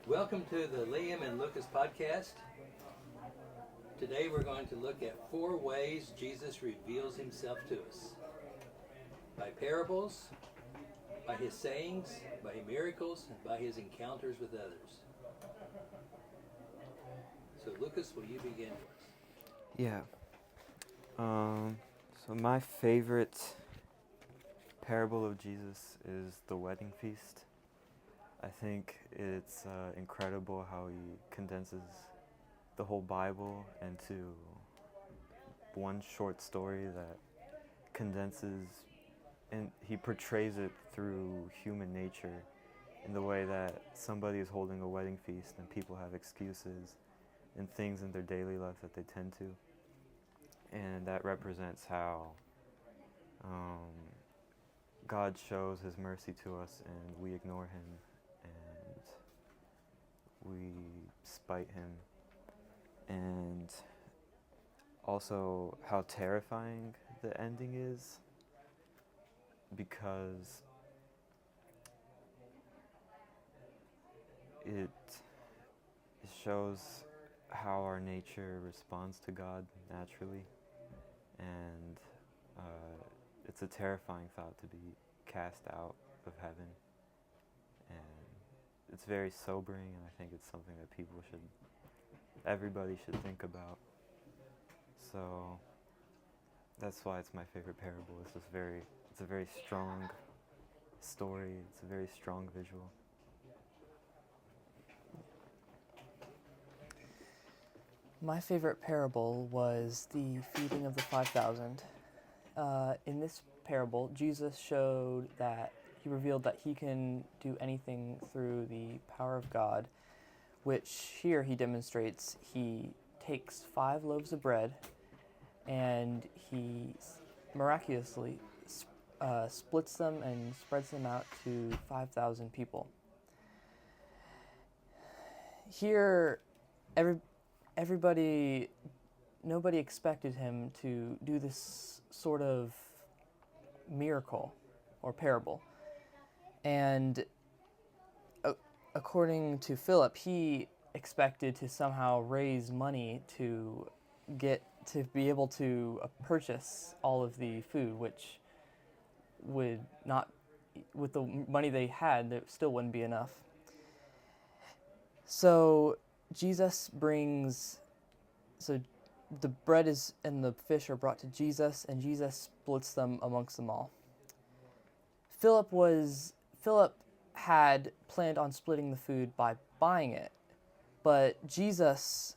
Welcome to the Liam and Lucas podcast. Today we're going to look at 4 ways Jesus reveals himself to us. By parables, by his sayings, by miracles, and by his encounters with others. So Lucas, will you begin for us? Yeah. So my favorite parable of Jesus is the wedding feast. I think it's incredible how he condenses the whole Bible into one short story that condenses, and he portrays it through human nature in the way that somebody is holding a wedding feast and people have excuses and things in their daily life that they tend to. And that represents how God shows his mercy to us and we ignore him and we spite him. And also how terrifying the ending is, because it shows how our nature responds to God naturally, and it's a terrifying thought to be cast out of heaven, and it's very sobering, and I think it's something that everybody should think about. So that's why it's my favorite parable. It's a very strong story. It's a very strong visual. My favorite parable was the feeding of the 5,000. In this parable, Jesus showed that he revealed that he can do anything through the power of God, which here he demonstrates. He takes 5 loaves of bread and he miraculously splits them and spreads them out to 5,000 people. Here, nobody expected him to do this sort of miracle or parable. And according to Philip, he expected to somehow raise money to be able to purchase all of the food, which would not, with the money they had, there still wouldn't be enough. So the bread and the fish are brought to Jesus, and Jesus splits them amongst them all. Philip had planned on splitting the food by buying it, but he was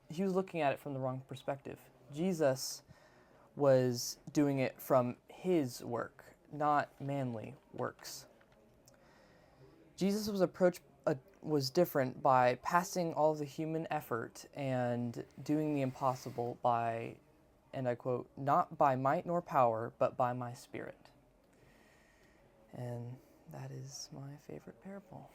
looking at it from the wrong perspective. Jesus was doing it from his work, not manly works. Jesus was different by passing all the human effort and doing the impossible by, and I quote, "not by might nor power, but by my spirit." And that is my favorite parable.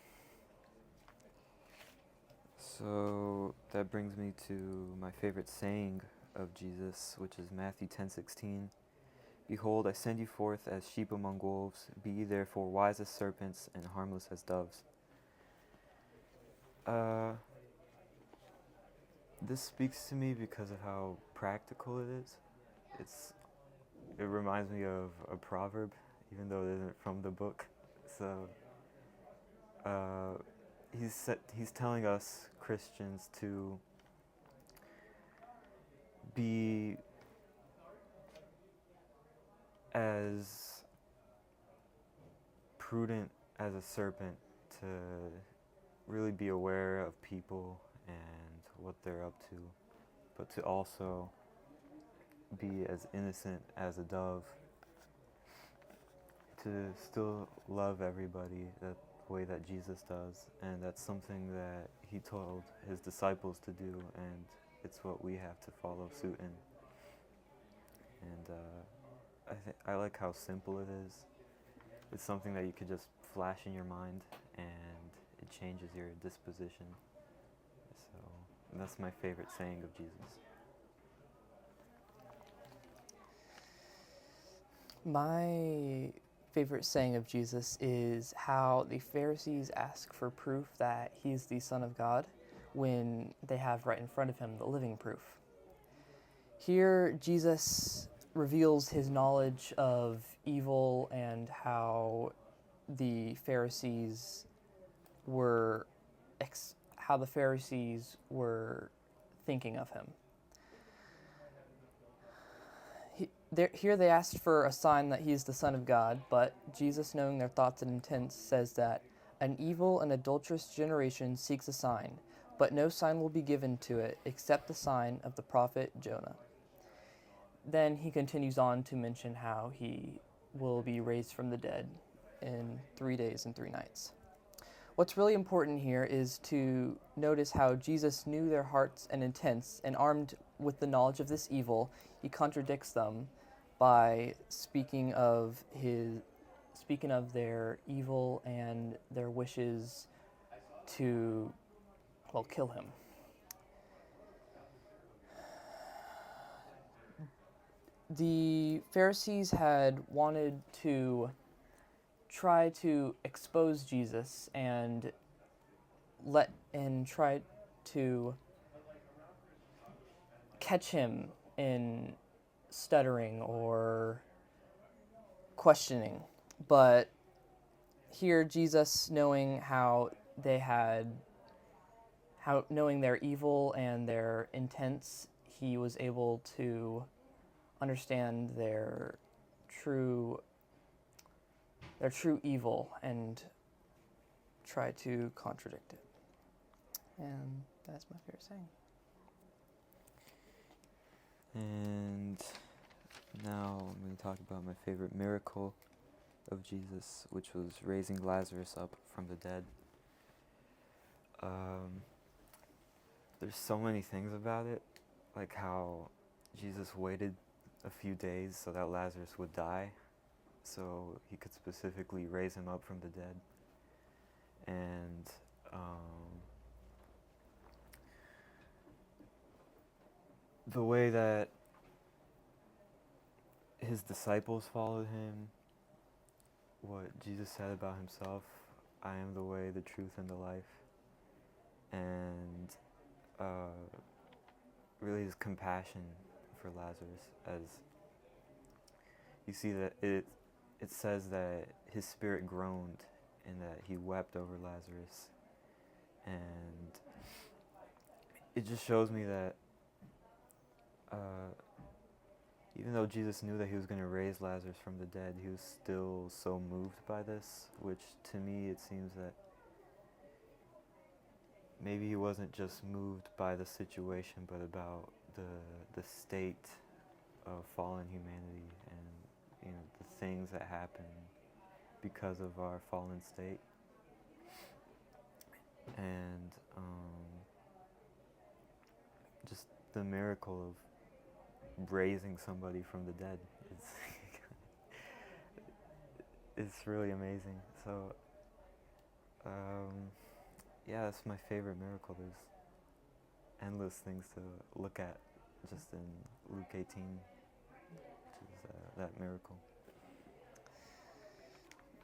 So that brings me to my favorite saying of Jesus, which is Matthew 10:16. "Behold, I send you forth as sheep among wolves. Be ye therefore wise as serpents and harmless as doves." This speaks to me because of how practical it is. It reminds me of a proverb, even though it isn't from the book. So he's telling us Christians to be as prudent as a serpent, to really be aware of people and what they're up to, but to also be as innocent as a dove, to still love everybody that way that Jesus does. And that's something that he told his disciples to do, and it's what we have to follow suit in. And I like how simple it is. It's something that you could just flash in your mind and it changes your disposition. So that's my favorite saying of Jesus. My favorite saying of Jesus is how the Pharisees ask for proof that he's the Son of God when they have right in front of him the living proof. Here, Jesus reveals his knowledge of evil and how the Pharisees were thinking of him. Here they asked for a sign that he is the Son of God, but Jesus, knowing their thoughts and intents, says that an evil and adulterous generation seeks a sign, but no sign will be given to it except the sign of the prophet Jonah. Then he continues on to mention how he will be raised from the dead in 3 days and 3 nights. What's really important here is to notice how Jesus knew their hearts and intents, and armed with the knowledge of this evil, he contradicts them by speaking of their evil and their wishes to, kill him. The Pharisees had wanted to try to expose Jesus and try to catch him in stuttering or questioning. But here Jesus, knowing knowing their evil and their intents, he was able to understand their true evil and try to contradict it. And that's my favorite saying. And now I'm going to talk about my favorite miracle of Jesus, which was raising Lazarus up from the dead. There's so many things about it, like how Jesus waited a few days so that Lazarus would die, so he could specifically raise him up from the dead. And the way that his disciples followed him, what Jesus said about himself, I am the way, the truth, and the life, and really his compassion for Lazarus, as you see that it says that his spirit groaned and that he wept over Lazarus. And it just shows me that even though Jesus knew that he was going to raise Lazarus from the dead, he was still so moved by this, which to me it seems that maybe he wasn't just moved by the situation, but about the state of fallen humanity and the things that happen because of our fallen state. And just the miracle of raising somebody from the dead it's really amazing. So yeah, that's my favorite miracle. There's endless things to look at just in Luke 18, which is that miracle.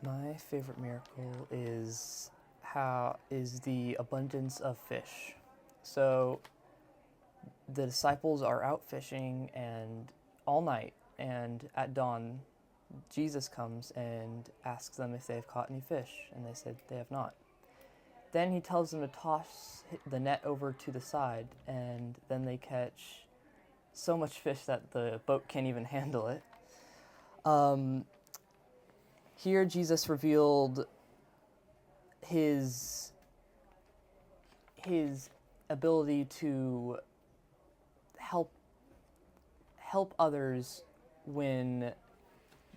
My favorite miracle is the abundance of fish. So the disciples are out fishing and all night, and at dawn Jesus comes and asks them if they have caught any fish, and they said they have not. Then he tells them to toss the net over to the side, and then they catch so much fish that the boat can't even handle it. Here Jesus revealed his ability to help others when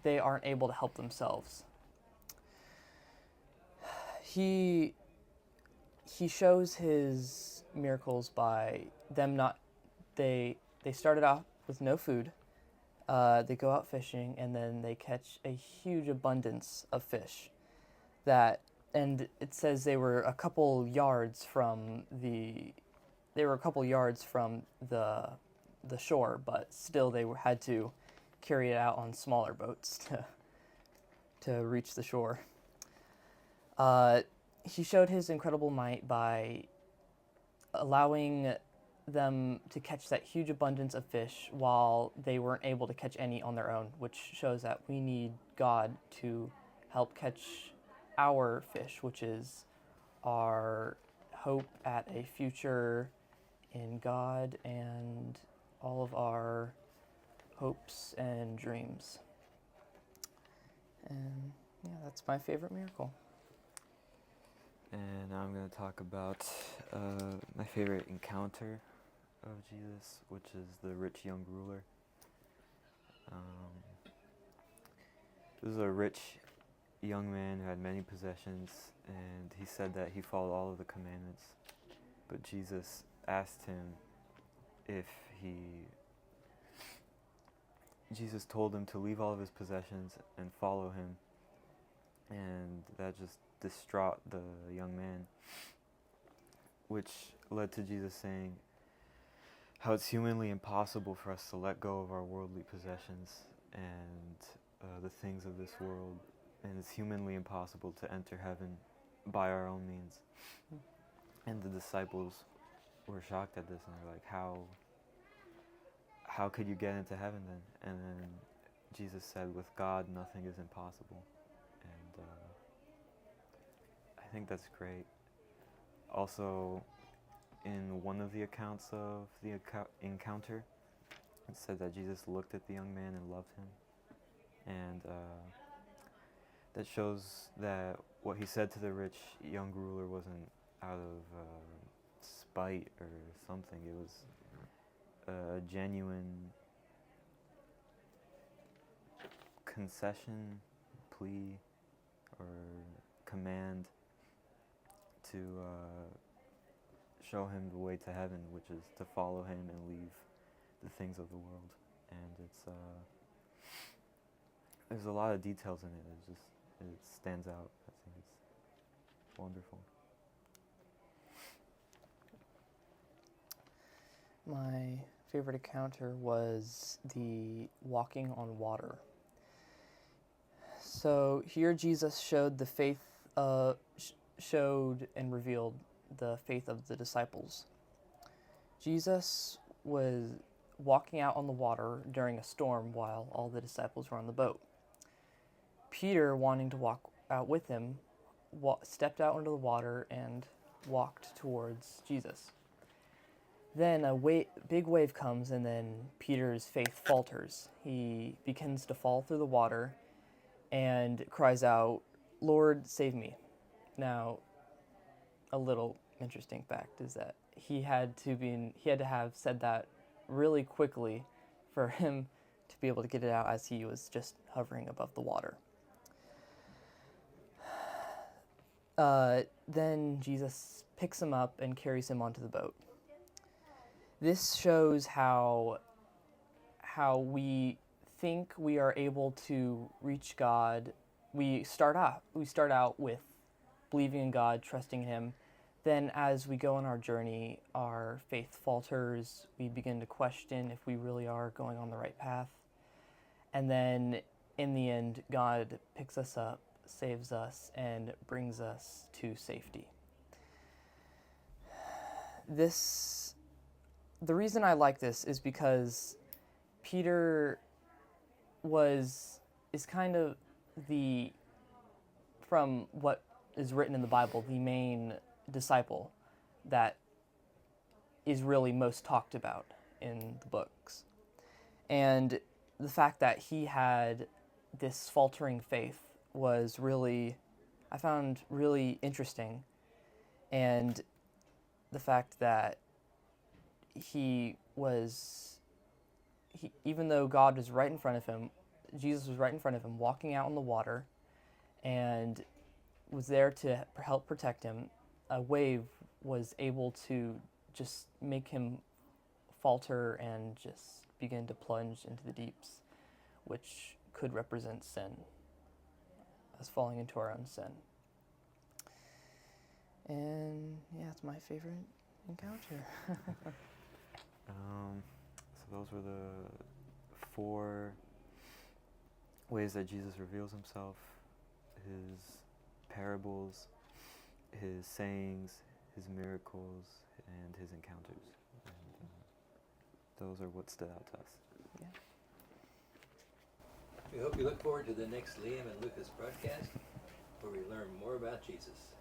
they aren't able to help themselves. He shows his miracles by them they started off with no food. They go out fishing, and then they catch a huge abundance of fish. And it says they were a couple yards from the shore, but still they had to carry it out on smaller boats to reach the shore. He showed his incredible might by allowing them to catch that huge abundance of fish while they weren't able to catch any on their own, which shows that we need God to help catch our fish, which is our hope at a future in God and all of our hopes and dreams. And yeah, that's my favorite miracle. And now I'm going to talk about my favorite encounter of Jesus, which is the rich young ruler. This is a rich young man who had many possessions, and he said that he followed all of the commandments. But Jesus asked him if Jesus told him to leave all of his possessions and follow him, and that just distraught the young man, which led to Jesus saying how it's humanly impossible for us to let go of our worldly possessions and the things of this world, and it's humanly impossible to enter heaven by our own means. And the disciples were shocked at this, and they're like, how could you get into heaven then? And then Jesus said, with God, nothing is impossible. And I think that's great. Also, in one of the accounts of the encounter, it said that Jesus looked at the young man and loved him. And that shows that what he said to the rich young ruler wasn't out of spite or something. It was a genuine concession, plea, or command to show him the way to heaven, which is to follow him and leave the things of the world. And it's there's a lot of details in it. It stands out. I think it's wonderful. My favorite encounter was the walking on water. So here Jesus showed the faith, showed and revealed the faith of the disciples. Jesus was walking out on the water during a storm while all the disciples were on the boat. Peter, wanting to walk out with him, stepped out into the water and walked towards Jesus. Then a big wave comes, and then Peter's faith falters. He begins to fall through the water and cries out, "Lord, save me." Now, a little interesting fact is that he had to have said that really quickly for him to be able to get it out, as he was just hovering above the water. Then Jesus picks him up and carries him onto the boat. This shows how we think we are able to reach God. We start out with believing in God, trusting Him. Then as we go on our journey, our faith falters. We begin to question if we really are going on the right path. And then in the end, God picks us up, saves us, and brings us to safety. The reason I like this is because Peter is kind of from what is written in the Bible, the main disciple that is really most talked about in the books. And the fact that he had this faltering faith was I found really interesting. And the fact that even though God was right in front of him, Jesus was right in front of him, walking out on the water, and was there to help protect him, a wave was able to just make him falter and just begin to plunge into the deeps, which could represent sin, us falling into our own sin. And yeah, it's my favorite encounter. So those were the 4 ways that Jesus reveals himself. his parables, his sayings, his miracles, and his encounters. And those are what stood out to us. Yeah. We hope you look forward to the next Liam and Lucas broadcast, where we learn more about Jesus.